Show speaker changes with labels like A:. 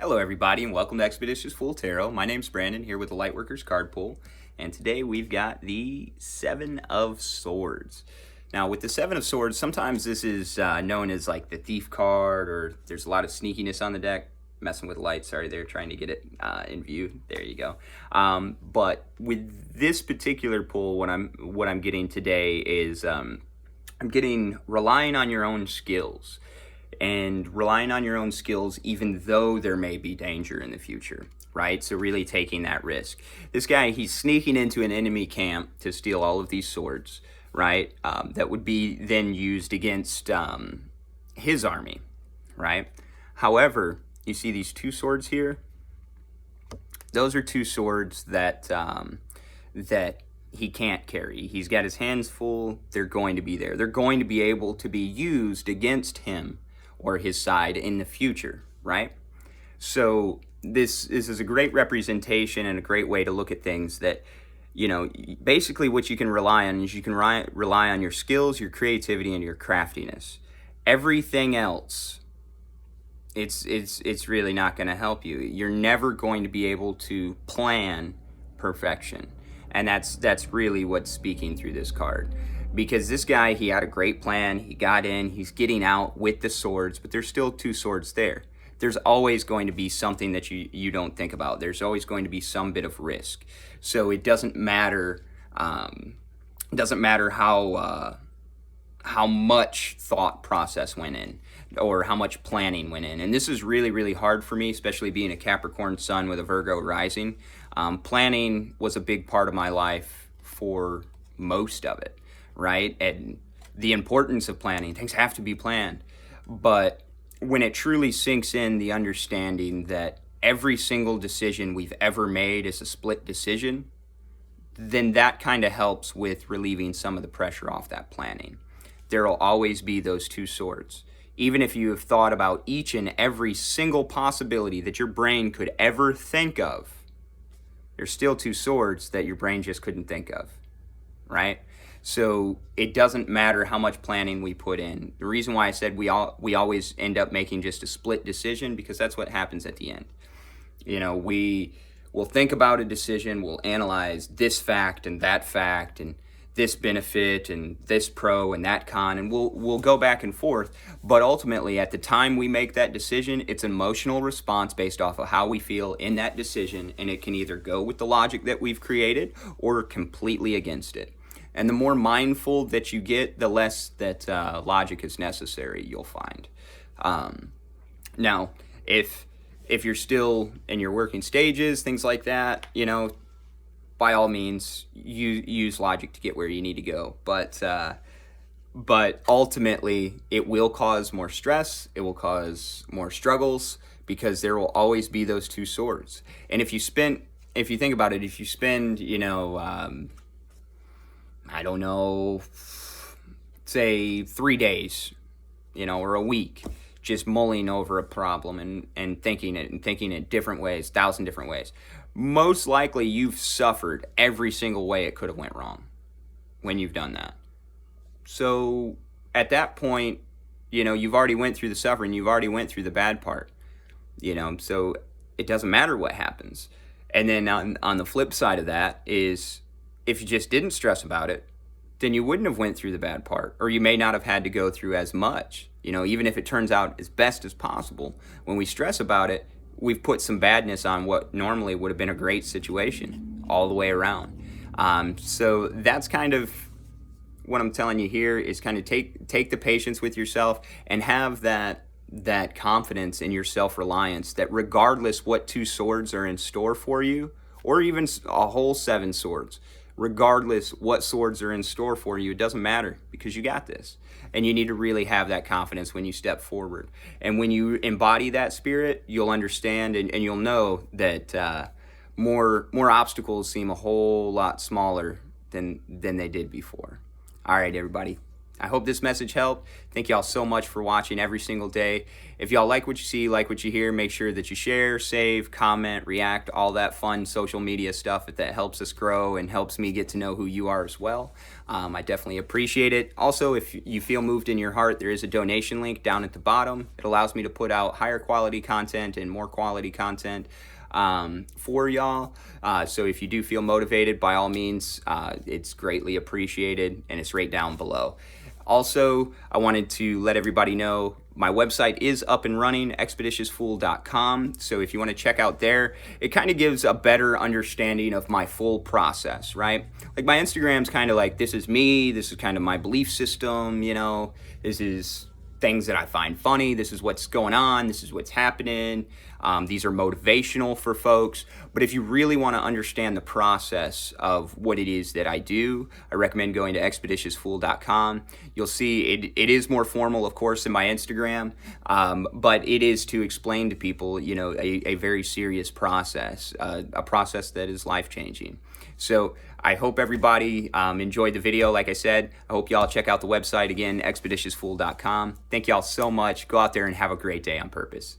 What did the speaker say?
A: Hello everybody and welcome to Expeditious Fool Tarot. My name's Brandon here with the Lightworker's card pull, and today we've got the Seven of Swords. Now with the Seven of Swords, sometimes this is known as like the Thief card, or there's a lot of sneakiness on the deck. Messing with light, sorry there, trying to get it in view. There you go. But with this particular pull, what I'm getting today is I'm getting relying on your own skills. And relying on your own skills even though there may be danger in the future, right? So really taking that risk. This guy, he's sneaking into an enemy camp to steal all of these swords, right? That would be then used against his army, right? However, you see these two swords here? Those are two swords that that he can't carry. He's got his hands full. They're going to be there. They're going to be able to be used against him or his side in the future, right? So this is a great representation and a great way to look at things that, you know, basically what you can rely on is you can rely on your skills, your creativity, and your craftiness. Everything else, it's really not going to help you. You're never going to be able to plan perfection. And that's really what's speaking through this card. Because this guy, he had a great plan, he got in, he's getting out with the swords, but there's still two swords there. There's always going to be something that you don't think about. There's always going to be some bit of risk. So it doesn't matter how much thought process went in or how much planning went in. And this is really, really hard for me, especially being a Capricorn sun with a Virgo rising. Planning was a big part of my life for most of it, right? And the importance of planning, things have to be planned. But when it truly sinks in, the understanding that every single decision we've ever made is a split decision, then that kind of helps with relieving some of the pressure off that planning. There will always be those two swords. Even if you have thought about each and every single possibility that your brain could ever think of, there's still two swords that your brain just couldn't think of, right? So it doesn't matter how much planning we put in. The reason why I said we always end up making just a split decision, because that's what happens at the end. You know, we'll think about a decision, we'll analyze this fact and this benefit and this pro and that con, and we'll go back and forth. But ultimately, at the time we make that decision, it's an emotional response based off of how we feel in that decision, and it can either go with the logic that we've created or completely against it. And the more mindful that you get, the less that logic is necessary, you'll find. Now, if you're still in your working stages, things like that, you know, by all means, you use logic to get where you need to go. But ultimately, it will cause more stress. It will cause more struggles, because there will always be those two swords. And if you think about it, if you spend, you know, I don't know, say 3 days, you know, or a week, just mulling over a problem and thinking it different ways, 1,000 different ways. Most likely you've suffered every single way it could have went wrong when you've done that. So at that point, you know, you've already went through the suffering, you've already went through the bad part, you know, so it doesn't matter what happens. And then on the flip side of that is, if you just didn't stress about it, then you wouldn't have went through the bad part, or you may not have had to go through as much. You know, even if it turns out as best as possible, when we stress about it, we've put some badness on what normally would have been a great situation all the way around. So that's kind of what I'm telling you here, is kind of take the patience with yourself and have that confidence in your self-reliance that regardless what two swords are in store for you, or even a whole 7 swords, regardless what swords are in store for you, it doesn't matter, because you got this. And you need to really have that confidence when you step forward. And when you embody that spirit, you'll understand and you'll know that more obstacles seem a whole lot smaller than they did before. All right, everybody. I hope this message helped. Thank y'all so much for watching every single day. If y'all like what you see, like what you hear, make sure that you share, save, comment, react, all that fun social media stuff that helps us grow and helps me get to know who you are as well. I definitely appreciate it. Also, if you feel moved in your heart, there is a donation link down at the bottom. It allows me to put out higher quality content and more quality content for y'all. So if you do feel motivated, by all means, it's greatly appreciated, and it's right down below. Also, I wanted to let everybody know my website is up and running, expeditiousfool.com. So if you want to check out there, it kind of gives a better understanding of my full process, right? Like my Instagram's kind of like, this is me, this is kind of my belief system, you know, this is things that I find funny, this is what's going on, this is what's happening. These are motivational for folks. But if you really want to understand the process of what it is that I do, I recommend going to expeditiousfool.com. You'll see it is more formal, of course, than my Instagram, but it is to explain to people, you know, a very serious process, a process that is life-changing. So I hope everybody enjoyed the video. Like I said, I hope y'all check out the website again, expeditiousfool.com. Thank y'all so much. Go out there and have a great day on purpose.